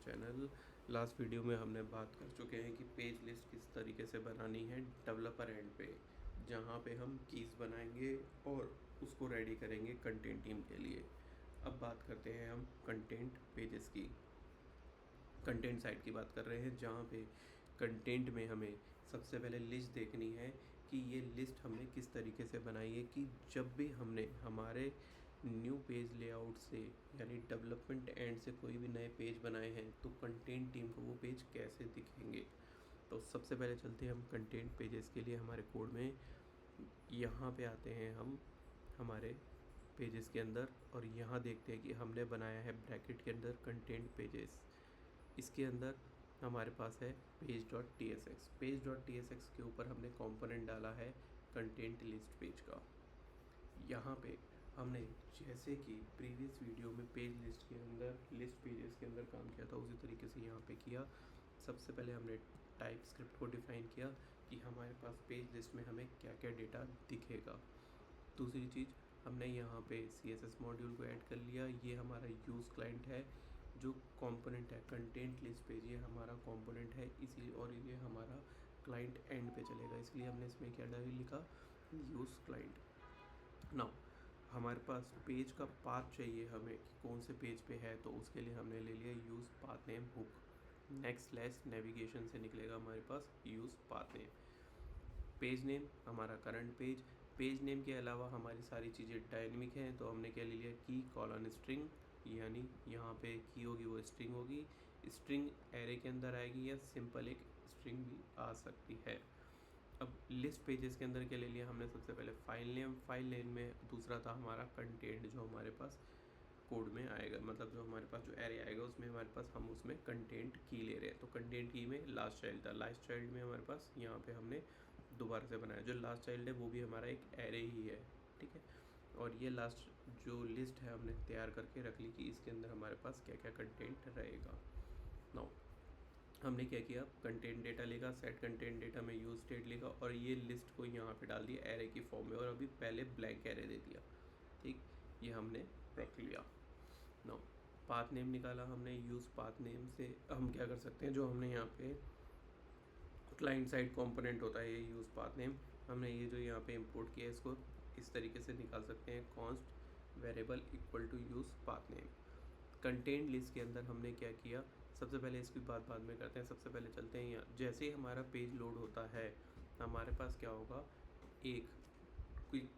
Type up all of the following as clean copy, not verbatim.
Channel. Last video में हमने बात कर चुके हैं कि पेज लिस्ट किस तरीके से बनानी है डेवलपर एंड पे, जहाँ पे हम कीज़ बनाएंगे और उसको रेडी करेंगे कंटेंट टीम के लिए। अब बात करते हैं हम कंटेंट पेजेस की, कंटेंट साइट की बात कर रहे हैं, जहाँ पे कंटेंट में हमें सबसे पहले लिस्ट देखनी है कि ये लिस्ट हमने किस तरीके से बनाई है कि जब भी हमने हमारे न्यू पेज लेआउट से यानी डेवलपमेंट एंड से कोई भी नए पेज बनाए हैं तो कंटेंट टीम को वो पेज कैसे दिखेंगे। तो सबसे पहले चलते हैं हम कंटेंट पेजेस के लिए हमारे कोड में। यहाँ पे आते हैं हम हमारे पेजेस के अंदर और यहाँ देखते हैं कि हमने बनाया है ब्रैकेट के अंदर कंटेंट पेजेस। इसके अंदर हमारे पास है page.tsx। page.tsx के ऊपर हमने कंपोनेंट डाला है कंटेंट लिस्ट पेज का। यहाँ पे हमने जैसे कि प्रीवियस वीडियो में पेज लिस्ट के अंदर लिस्ट पेजेस के अंदर काम किया था उसी तरीके से यहाँ पे किया। सबसे पहले हमने टाइप स्क्रिप्ट को डिफ़ाइन किया कि हमारे पास पेज लिस्ट में हमें क्या क्या डेटा दिखेगा। दूसरी चीज़, हमने यहाँ पे CSS मॉड्यूल को ऐड कर लिया। ये हमारा यूज़ क्लाइंट है, जो कंपोनेंट है कंटेंट लिस्ट पेज, ये हमारा कंपोनेंट है इसी, और ये हमारा क्लाइंट एंड पे चलेगा, इसलिए हमने इसमें क्या लिखा, यूज़ क्लाइंट। नाउ हमारे पास पेज का पाथ चाहिए हमें कि कौन से पेज पे है, तो उसके लिए हमने ले लिया use path name hook. Next slash navigation से निकलेगा हमारे पास use path name. Page name हमारा करंट पेज। पेज नेम के अलावा हमारी सारी चीज़ें डायनेमिक हैं, तो हमने क्या ले लिया, की कॉलन स्ट्रिंग, यानी यहाँ पे की होगी वो स्ट्रिंग होगी। स्ट्रिंग एरे के अंदर आएगी या सिंपल एक स्ट्रिंग भी आ सकती है। अब लिस्ट पेजेस के अंदर क्या ले लिया हमने, सबसे पहले फाइल नेम। फाइल नेम में दूसरा था हमारा कंटेंट, जो हमारे पास कोड में आएगा, मतलब जो हमारे पास जो एरे आएगा उसमें हमारे पास हम उसमें कंटेंट की ले रहे हैं, तो कंटेंट की में लास्ट चाइल्ड था। लास्ट चाइल्ड में हमारे पास यहाँ पे हमने दोबारा से बनाया, जो लास्ट चाइल्ड है वो भी हमारा एक एरे ही है, ठीक है। और ये लास्ट जो लिस्ट है हमने तैयार करके रख ली कि इसके अंदर हमारे पास क्या क्या कंटेंट रहेगा। नाउ हमने क्या किया, कंटेंट डेटा लेगा, सेट कंटेंट डेटा में यूज स्टेट लेगा और ये लिस्ट को यहाँ पे डाल दिया एरे की फॉर्म में, और अभी पहले ब्लैंक एरे दे दिया, ठीक, ये हमने रख लिया। नाउ पाथ नेम निकाला हमने, यूज़ पाथ नेम से हम क्या कर सकते हैं, जो हमने यहाँ पे क्लाइंट साइड कंपोनेंट होता है ये यूज़ पाथ नेम, हमने ये जो यहाँ पे इंपोर्ट किया है इसको इस तरीके से निकाल सकते हैं, const variable equal to use path name. Content list के अंदर हमने क्या किया, सबसे पहले इसकी बात बाद में करते हैं, सबसे पहले चलते हैं यहाँ। जैसे ही हमारा पेज लोड होता है हमारे पास क्या होगा, एक क्विक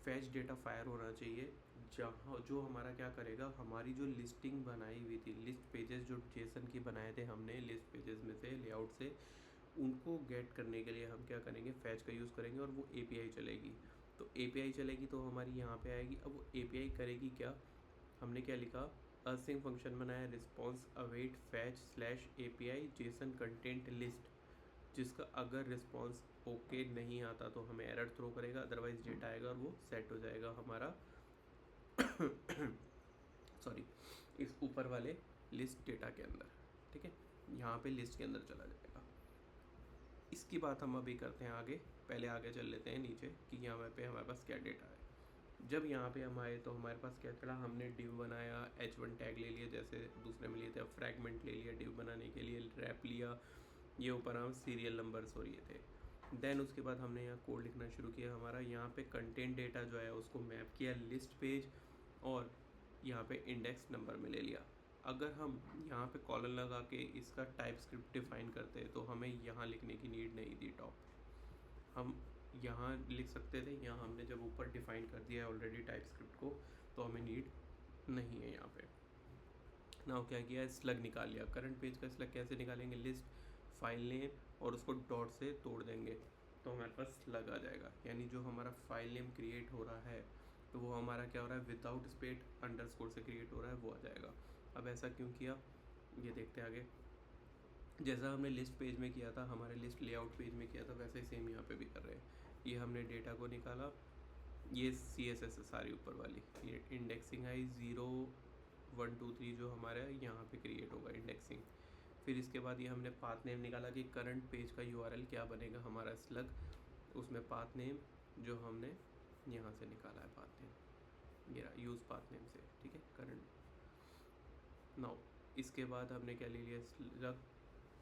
फैच डेटा फायर होना चाहिए, जहाँ जो हमारा क्या करेगा, हमारी जो लिस्टिंग बनाई हुई थी, लिस्ट पेजेस जो जेसन की बनाए थे हमने लिस्ट पेजेस में से लेआउट से, उनको गेट करने के लिए हम क्या करेंगे, फैच का यूज़ करेंगे और वो API चलेगी। तो API चलेगी तो हमारी यहाँ पे आएगी। अब वो API करेगी क्या, हमने क्या लिखा, असिंग फंक्शन बनाया, response await fetch slash API Jason content list, जिसका अगर रिस्पॉन्स ओके नहीं आता तो हमें एरर थ्रो करेगा, अदरवाइज डेटा आएगा और वो सेट हो जाएगा हमारा सॉरी इस ऊपर वाले लिस्ट डेटा के अंदर, ठीक है, यहाँ पे लिस्ट के अंदर चला जाएगा। इसकी बात हम अभी करते हैं आगे, पहले आगे चल लेते हैं नीचे कि यहाँ पे हमारे पास क्या डेटा है। जब यहाँ पे हम आए तो हमारे पास क्या चला, हमने डिव बनाया, h1 टैग ले लिया, जैसे दूसरे में लिए थे, फ्रैगमेंट ले लिया डिव बनाने के लिए, रैप लिया, ये ऊपर हम सीरियल नंबर्स हो रहे थे। देन उसके बाद हमने यहाँ कोड लिखना शुरू किया, हमारा यहाँ पे कंटेंट डेटा जो है उसको मैप किया लिस्ट पेज और यहाँ पे इंडेक्स नंबर में ले लिया। अगर हम यहाँ पे कॉलन लगा के इसका टाइप स्क्रिप्ट डिफाइन करते तो हमें यहाँ लिखने की नीड नहीं थी टॉप, हम यहाँ लिख सकते थे। यहाँ हमने जब ऊपर डिफाइन कर दिया है ऑलरेडी टाइप स्क्रिप्ट को, तो हमें नीड नहीं है यहाँ पे। ना क्या किया, स्लग निकाल लिया। करंट पेज का स्लग कैसे निकालेंगे, लिस्ट फाइल नेम और उसको डॉट से तोड़ देंगे तो हमारे पास स्लग आ जाएगा, यानी जो हमारा फाइल नेम क्रिएट हो रहा है तो वो हमारा क्या हो रहा है, विदाउट स्पेस अंडरस्कोर से क्रिएट हो रहा है, वो आ जाएगा। अब ऐसा क्यों किया, ये देखते हैं आगे। जैसा हमने लिस्ट पेज में किया था, हमारे लिस्ट लेआउट पेज में किया था, वैसे ही सेम यहाँ पे भी कर रहे हैं। ये हमने डेटा को निकाला, ये CSS है सारी ऊपर वाली, ये इंडेक्सिंग आई 0 1 2 3 जो हमारे यहाँ पे क्रिएट होगा इंडेक्सिंग। फिर इसके बाद ये हमने पाथ नेम निकाला कि करंट पेज का URL क्या बनेगा हमारा स्लग, उसमें पाथ नेम जो हमने यहाँ से निकाला है, पाथ नेम ये यूज़ पाथ नेम से, ठीक है, करंट। नाउ इसके बाद हमने क्या ले लिया, स्लग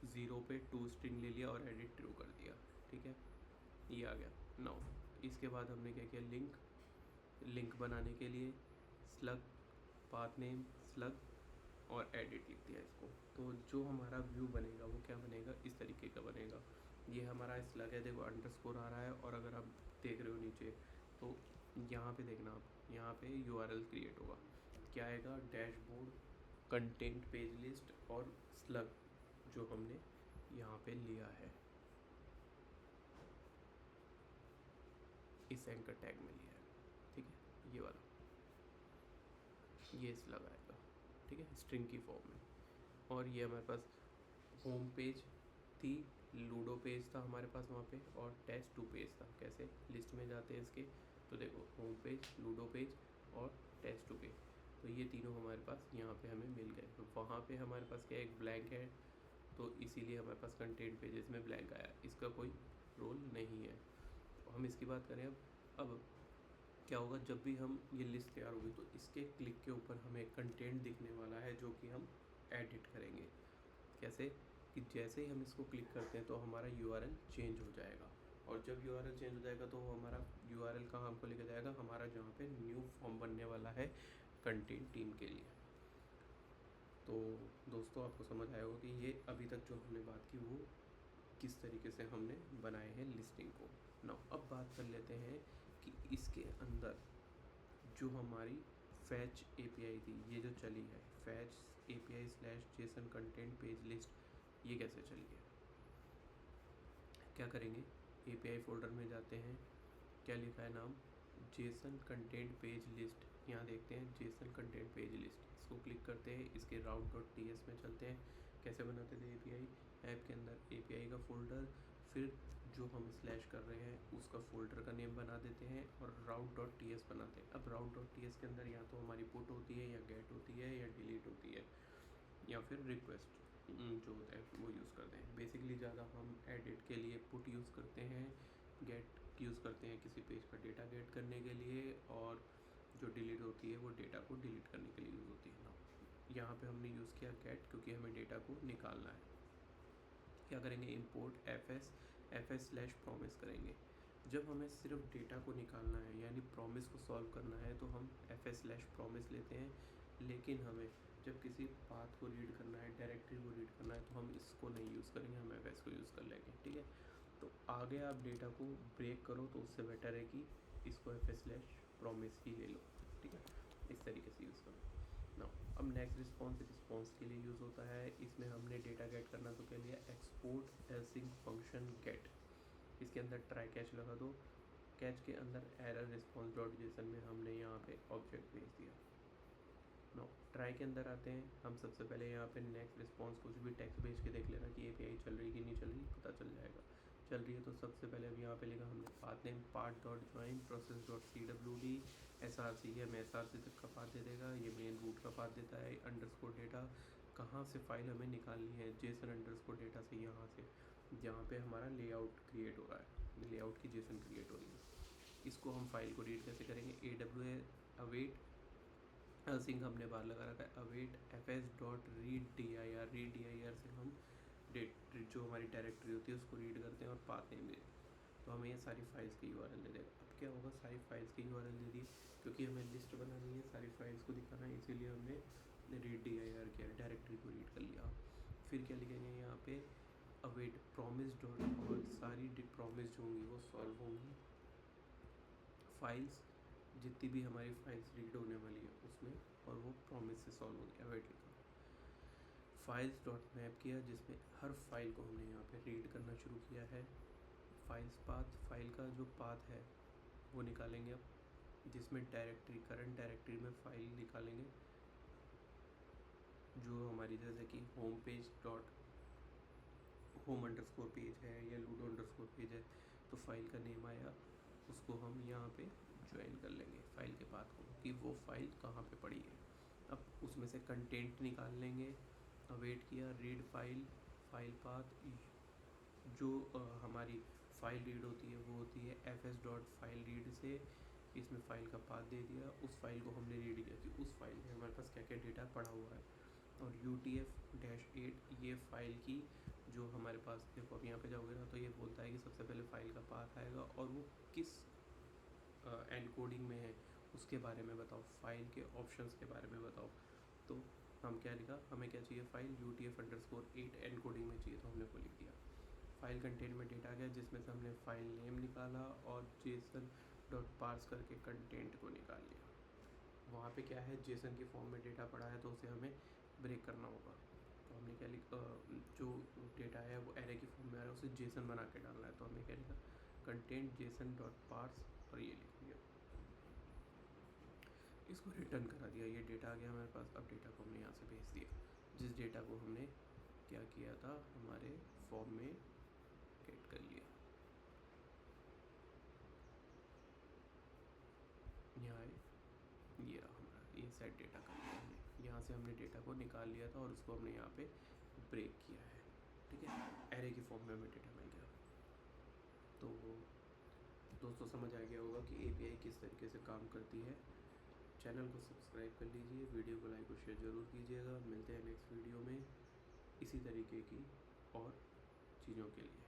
0 पे टू स्ट्रिंग ले लिया और एडिट ट्रू कर दिया, ठीक है, ये आ गया। नाउ इसके बाद हमने क्या किया, लिंक बनाने के लिए स्लग पाथ नेम स्लग और एडिट लिख दिया इसको। तो जो हमारा व्यू बनेगा वो क्या बनेगा, इस तरीके का बनेगा। ये हमारा स्लग है, देखो अंडरस्कोर आ रहा है, और अगर आप देख रहे हो नीचे तो यहाँ पे देखना, आप यहाँ पे URL क्रिएट होगा, क्या आएगा, डैशबोर्ड कंटेंट पेज लिस्ट और स्लग जो हमने यहाँ पे लिया है, इस एंकर टैग में लिया है, ठीक है, ये वाला, ये स्लग आएगा, ठीक है, स्ट्रिंग की फॉर्म में। और ये हमारे पास होम पेज थी, लूडो पेज था हमारे पास वहाँ पे, और टेस्ट 2 पेज था। कैसे लिस्ट में जाते हैं इसके, तो देखो होम पेज, लूडो पेज और टेस्ट 2 पेज, तो ये तीनों हमारे पास यहाँ पे हमें मिल गए। तो वहाँ पे हमारे पास क्या एक ब्लैंक है, तो इसीलिए हमारे पास कंटेंट पेजेस में ब्लैंक आया, इसका कोई रोल नहीं है। तो हम इसकी बात करें अब क्या होगा, जब भी हम ये लिस्ट तैयार होगी तो इसके क्लिक के ऊपर हमें कंटेंट दिखने वाला है जो कि हम एडिट करेंगे। कैसे कि जैसे ही हम इसको क्लिक करते हैं तो हमारा URL चेंज हो जाएगा, और जब URL चेंज हो जाएगा तो हमारा URL कहाँ हमको लेके जाएगा, हमारा जहाँ पे न्यू फॉर्म बनने वाला है कंटेंट टीम के लिए। तो दोस्तों आपको समझ आया होगा कि ये अभी तक जो हमने बात की वो किस तरीके से हमने बनाए हैं लिस्टिंग को। ना अब बात कर लेते हैं कि इसके अंदर जो हमारी फैच API थी, ये जो चली है fetch API/JSON content page list, ये कैसे चली है। क्या करेंगे, API फोल्डर में जाते हैं, क्या लिखा है नाम, JSON कंटेंट पेज लिस्ट, यहाँ देखते हैं JSON कंटेंट पेज लिस्ट, इसको क्लिक करते हैं, इसके route.ts में चलते हैं। कैसे बनाते थे API, ऐप के अंदर API का फोल्डर, फिर जो हम स्लैश कर रहे हैं उसका फोल्डर का नेम बना देते हैं और route.ts बनाते हैं। अब route.ts के अंदर या तो हमारी पुट होती है, या गेट होती है, या डिलीट होती है, या फिर रिक्वेस्ट जो होता है वो यूज़ करते हैं। बेसिकली ज़्यादा हम एडिट के लिए पुट यूज़ करते हैं, गेट यूज़ करते हैं किसी पेज का डेटा गेट करने के लिए, और जो डिलीट होती है वो डेटा को डिलीट करने के लिए यूज़ होती है ना। यहाँ पे हमने यूज़ किया गेट क्योंकि हमें डेटा को निकालना है। क्या करेंगे, इंपोर्ट fs/promise करेंगे। जब हमें सिर्फ डेटा को निकालना है यानी प्रॉमिस को सॉल्व करना है तो हम fs/promise लेते हैं, लेकिन हमें जब किसी पाथ को रीड करना है, डायरेक्टरी को रीड करना है, तो हम इसको नहीं यूज़ करेंगे, हम fs को यूज़ कर लेंगे, ठीक है। तो आगे आप डेटा को ब्रेक करो तो उससे बेटर है कि इसको fs/promise ही ले लो, ठीक है, इस तरीके से यूज़ करो ना। अब नेक्स्ट रिस्पॉन्स के लिए यूज़ होता है, इसमें हमने डेटा गेट करना तो क्या लिया, एक्सपोर्ट एसिंग फंक्शन गेट, इसके अंदर ट्राई कैच लगा दो, कैच के अंदर एरर response.json में हमने यहाँ पे ऑब्जेक्ट भेज दिया। नो ट्राई के अंदर आते हैं, हम सबसे पहले यहाँ पे नेक्स्ट रिस्पॉन्स कुछ भी टेक्स्ट भेज के देख लेना कि API चल रही कि नहीं चल रही, पता चल जाएगा। चल रही है तो सबसे पहले अब यहाँ पे लिखा हमने path name part.join process.cwd SRC, ये हमें SRC तक का पाथ दे देगा, ये मेन रूट का पाथ देता है, अंडरस्कोर डेटा कहाँ से फाइल हमें निकालनी है, JSON अंडरस्कोर डेटा से, यहाँ से जहाँ पे हमारा लेआउट क्रिएट हो रहा है, लेआउट की JSON क्रिएट हो रही है। इसको हम फाइल को रीड कैसे करेंगे, AWS await सिंह हमने बाहर लगा रखा है, अवेट fs.read_dir, रीड dir से हम जो हमारी डायरेक्टरी होती है उसको रीड करते हैं और पाथ नेम देते हैं, तो हमें ये सारी फाइल्स की URL दे देगा। अब क्या होगा, सारी फाइल्स की URL दे दी, क्योंकि हमें लिस्ट बनानी है, सारी फाइल्स को दिखाना है, इसीलिए हमने रीड dir किया, डायरेक्टरी को रीड कर लिया। फिर क्या लिखेंगे यहाँ पे, अवेट promise.all, सारी प्रॉमिस जो होंगी वो सॉल्व होंगी, फाइल्स जितनी भी हमारी फाइल्स रीड होने वाली है उसमें, और वो प्रॉमिस से सॉल्व होगी। अवेट लिखा, फाइल्स डॉट मैप किया जिसमें हर फाइल को हमने यहाँ पे रीड करना शुरू किया है। फाइल्स पाथ, फाइल का जो पाथ है वो निकालेंगे अब, जिसमें डायरेक्टरी, करंट डायरेक्टरी में फाइल निकालेंगे जो हमारी, जैसे कि home page dot home underscore page है या लूडो अंडरस्कोर पेज है, तो फाइल का नेम आया, उसको हम यहाँ पे ज्वाइन कर लेंगे फाइल के पाथ को कि वो फाइल कहाँ पे पड़ी है। अब उसमें से कंटेंट निकाल लेंगे, अवेट किया, रीड फाइल, फाइल पाथ, जो हमारी फाइल रीड होती है वो होती है fs.fileread से, इसमें फ़ाइल का पाथ दे दिया, उस फाइल को हमने रीड किया कि उस फाइल में हमारे पास क्या क्या डेटा पड़ा हुआ है। और UTF-8 ये फ़ाइल की जो हमारे पास, देखो अब यहाँ पे जाओगे ना तो ये बोलता है कि सबसे पहले फ़ाइल का पाथ आएगा और वो किस एनकोडिंग में है उसके बारे में बताओ, फाइल के ऑप्शंस के बारे में बताओ। तो हम क्या लिखा, हमें क्या चाहिए, फाइल UTF-8 एनकोडिंग में चाहिए, तो हमने वो लिख दिया। फाइल कंटेंट में डेटा गया जिसमें से हमने फाइल नेम निकाला और जेसन डॉट पार्स करके कंटेंट को निकाल लिया। वहाँ पे क्या है, जेसन की फॉर्म में डेटा पड़ा है तो उसे हमें ब्रेक करना होगा। तो हमने क्या लिखा, जो डेटा है वो एरे की फॉर्म में आ रहा है उसे जेसन बना के डालना है, तो हमने क्या लिखा, कंटेंट जेसन डॉट पार्स, और ये लिख दिया, इसको रिटर्न करा दिया। ये डेटा आ गया हमारे पास। अब डेटा को हमने यहाँ से भेज दिया, जिस डेटा को हमने क्या किया था, हमारे फॉर्म में गेट कर लिया। यहाँ ये रहा हमारा, ये सेट डेटा कर लिया हमने। यहाँ से हमने डेटा को निकाल लिया था और उसको हमने यहाँ पे ब्रेक किया है, ठीक है। एरे की फॉर्म में हमें डेटा मिल गया। तो दोस्तों समझ आ गया होगा कि API किस तरीके से काम करती है। चैनल को सब्सक्राइब कर लीजिए, वीडियो को लाइक और शेयर ज़रूर कीजिएगा। मिलते हैं नेक्स्ट वीडियो में इसी तरीके की और चीज़ों के लिए।